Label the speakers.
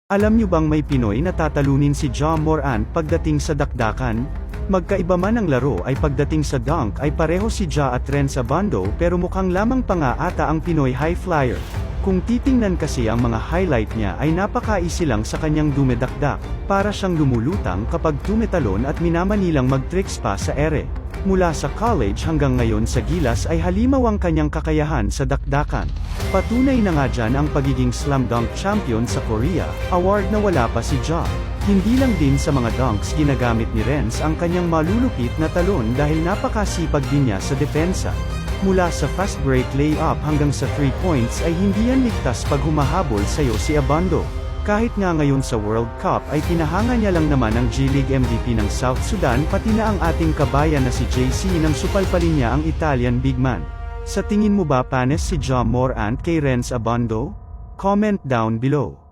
Speaker 1: Alam niyo bang may Pinoy na tatalunin si Ja Morant pagdating sa dakdakan? Magkaiba man ang laro ay pagdating sa dunk ay pareho si Ja at Renz Abando pero mukhang lamang pa nga ata ang Pinoy high flyer. Kung titingnan kasi ang mga highlight niya ay napaka-easy lang sa kanyang dumedakdak, para siyang lumulutang kapag tumetalon at minamanilang mag-tricks pa sa ere. Mula sa college hanggang ngayon sa gilas ay halimaw ang kanyang kakayahan sa dakdakan. Patunay na nga dyan ang pagiging slam dunk champion sa Korea, award na wala pa si Ja. Hindi lang din sa mga dunks ginagamit ni Renz ang kanyang malulupit na talon dahil napakasipag din niya sa depensa. Mula sa fast break layup hanggang sa 3 points ay hindi yan ligtas pag humahabol sa'yo si Abando. Kahit nga ngayon sa World Cup ay pinahanga niya lang naman ang G-League MVP ng South Sudan pati na ang ating kabayan na si JC nang supalpalin niya ang Italian big man. Sa tingin mo ba panes si Ja Morant kay Renz Abando? Comment down below.